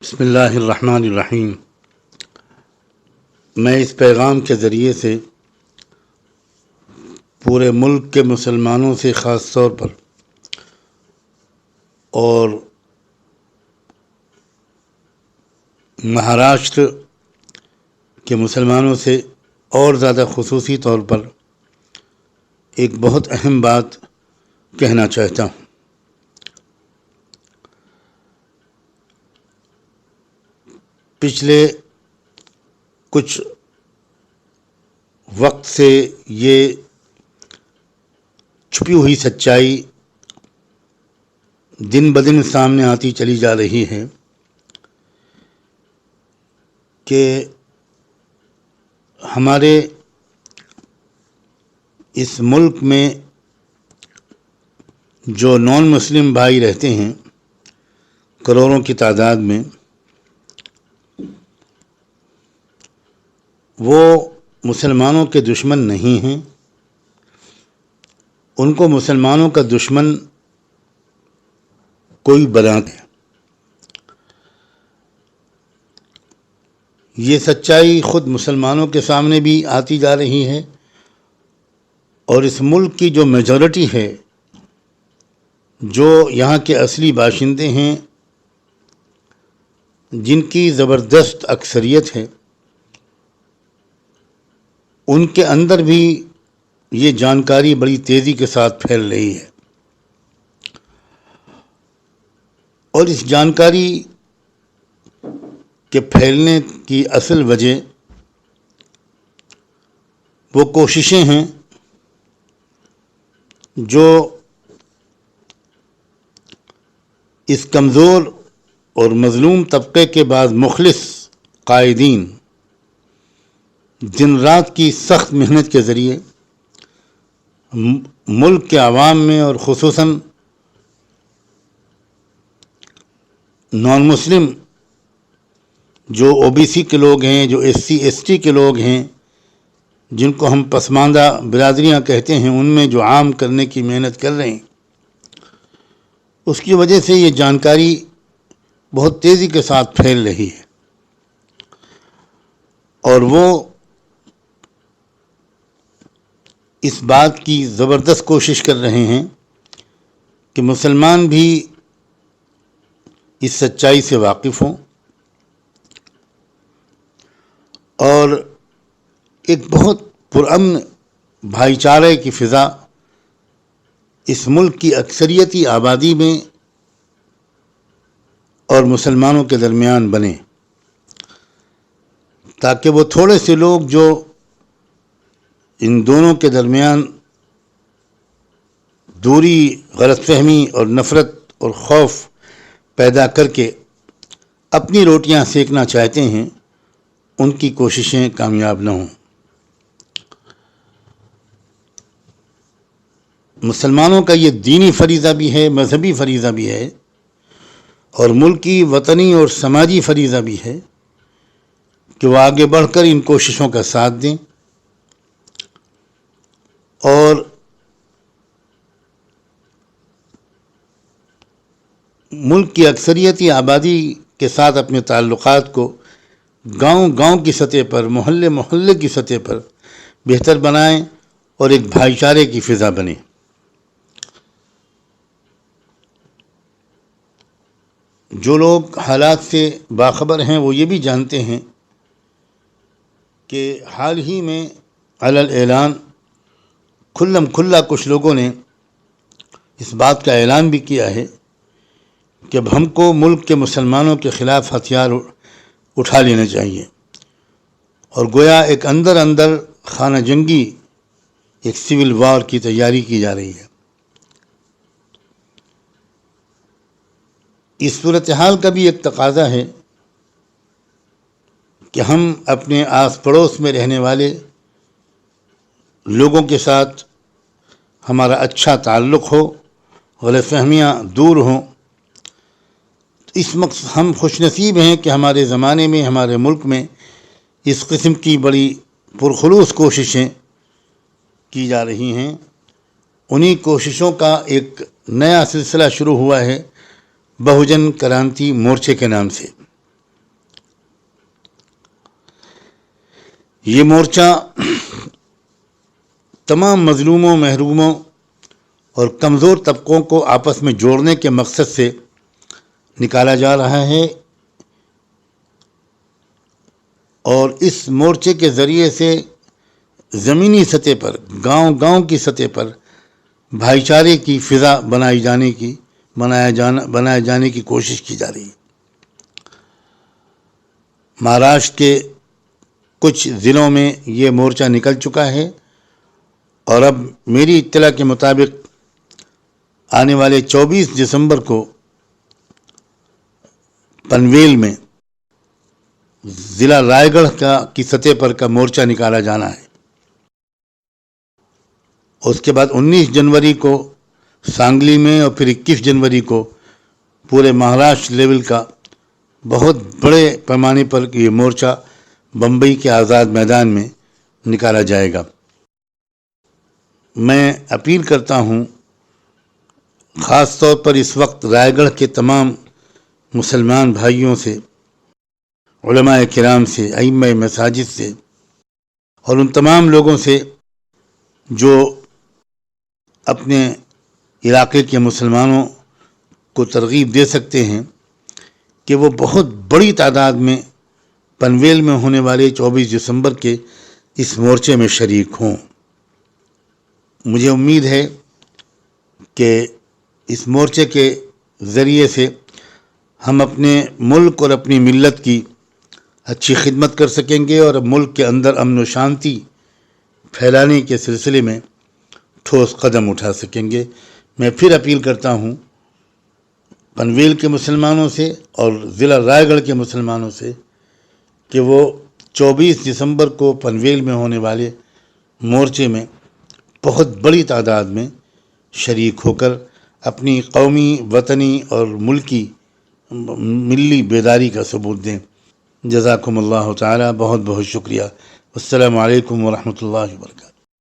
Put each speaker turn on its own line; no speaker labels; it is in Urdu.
بسم اللہ الرحمن الرحیم۔ میں اس پیغام کے ذریعے سے پورے ملک کے مسلمانوں سے خاص طور پر اور مہاراشٹر کے مسلمانوں سے اور زیادہ خصوصی طور پر ایک بہت اہم بات کہنا چاہتا ہوں۔ پچھلے کچھ وقت سے یہ چھپی ہوئی سچائی دن بدن سامنے آتی چلی جا رہی ہے کہ ہمارے اس ملک میں جو نان مسلم بھائی رہتے ہیں کروڑوں کی تعداد میں، وہ مسلمانوں کے دشمن نہیں ہیں۔ ان کو مسلمانوں کا دشمن کوئی بناتے ہیں۔ یہ سچائی خود مسلمانوں کے سامنے بھی آتی جا رہی ہے، اور اس ملک کی جو میجورٹی ہے، جو یہاں کے اصلی باشندے ہیں، جن کی زبردست اکثریت ہے، ان کے اندر بھی یہ جانکاری بڑی تیزی کے ساتھ پھیل رہی ہے، اور اس جانکاری کے پھیلنے کی اصل وجہ وہ کوششیں ہیں جو اس کمزور اور مظلوم طبقے کے بعض مخلص قائدین دن رات کی سخت محنت کے ذریعے ملک کے عوام میں اور خصوصاً نان مسلم جو او بی سی کے لوگ ہیں، جو ایس سی ایس ٹی کے لوگ ہیں، جن کو ہم پسماندہ برادریاں کہتے ہیں، ان میں جو عام کرنے کی محنت کر رہے ہیں، اس کی وجہ سے یہ جانکاری بہت تیزی کے ساتھ پھیل رہی ہے، اور وہ اس بات کی زبردست کوشش کر رہے ہیں کہ مسلمان بھی اس سچائی سے واقف ہوں، اور ایک بہت پرامن بھائی چارے کی فضا اس ملک کی اکثریتی آبادی میں اور مسلمانوں کے درمیان بنے، تاکہ وہ تھوڑے سے لوگ جو ان دونوں کے درمیان دوری، غلط فہمی اور نفرت اور خوف پیدا کر کے اپنی روٹیاں سیکنا چاہتے ہیں، ان کی کوششیں کامیاب نہ ہوں۔ مسلمانوں کا یہ دینی فریضہ بھی ہے، مذہبی فریضہ بھی ہے، اور ملکی، وطنی اور سماجی فریضہ بھی ہے کہ وہ آگے بڑھ کر ان کوششوں کا ساتھ دیں، اور ملک کی اکثریتی آبادی کے ساتھ اپنے تعلقات کو گاؤں گاؤں کی سطح پر، محلے محلے کی سطح پر بہتر بنائیں، اور ایک بھائی چارے کی فضا بنے۔ جو لوگ حالات سے باخبر ہیں وہ یہ بھی جانتے ہیں کہ حال ہی میں علی الاعلان کھلم کھلا کچھ لوگوں نے اس بات کا اعلان بھی کیا ہے کہ اب ہم کو ملک کے مسلمانوں کے خلاف ہتھیار اٹھا لینا چاہیے، اور گویا ایک اندر اندر خانہ جنگی، ایک سول وار کی تیاری کی جا رہی ہے۔ اس صورتحال کا بھی ایک تقاضا ہے کہ ہم اپنے آس پڑوس میں رہنے والے لوگوں کے ساتھ ہمارا اچھا تعلق ہو، غلط فہمیاں دور ہوں۔ اس وقت ہم خوش نصیب ہیں کہ ہمارے زمانے میں، ہمارے ملک میں اس قسم کی بڑی پرخلوص کوششیں کی جا رہی ہیں۔ انہی کوششوں کا ایک نیا سلسلہ شروع ہوا ہے بہوجن کرانتی مورچے کے نام سے۔ یہ مورچہ تمام مظلوموں، محروموں اور کمزور طبقوں کو آپس میں جوڑنے کے مقصد سے نکالا جا رہا ہے، اور اس مورچے کے ذریعے سے زمینی سطح پر، گاؤں گاؤں کی سطح پر بھائی چارے کی فضا بنائے جانے کی کوشش کی جا رہی ہے۔ مہاراشٹر کے کچھ ضلعوں میں یہ مورچہ نکل چکا ہے، اور اب میری اطلاع کے مطابق آنے والے 24 دسمبر کو پنویل میں ضلع رائے گڑھ کی سطح پر کا مورچہ نکالا جانا ہے۔ اس کے بعد 19 جنوری کو سانگلی میں، اور پھر 21 جنوری کو پورے مہاراشٹر لیول کا بہت بڑے پیمانے پر یہ مورچہ بمبئی کے آزاد میدان میں نکالا جائے گا۔ میں اپیل کرتا ہوں خاص طور پر اس وقت رائے گڑھ کے تمام مسلمان بھائیوں سے، علماء کرام سے، ائمہ مساجد سے، اور ان تمام لوگوں سے جو اپنے علاقے کے مسلمانوں کو ترغیب دے سکتے ہیں کہ وہ بہت بڑی تعداد میں پنویل میں ہونے والے 24 دسمبر کے اس مورچے میں شریک ہوں۔ مجھے امید ہے کہ اس مورچے کے ذریعے سے ہم اپنے ملک اور اپنی ملت کی اچھی خدمت کر سکیں گے، اور ملک کے اندر امن و شانتی پھیلانے کے سلسلے میں ٹھوس قدم اٹھا سکیں گے۔ میں پھر اپیل کرتا ہوں پنویل کے مسلمانوں سے اور ضلع رائے گڑھ کے مسلمانوں سے کہ وہ 24 دسمبر کو پنویل میں ہونے والے مورچے میں بہت بڑی تعداد میں شریک ہو کر اپنی قومی، وطنی اور ملی بیداری کا ثبوت دیں۔ جزاکم اللہ تعالی، بہت بہت شکریہ۔ السلام علیکم ورحمۃ اللہ وبرکاتہ۔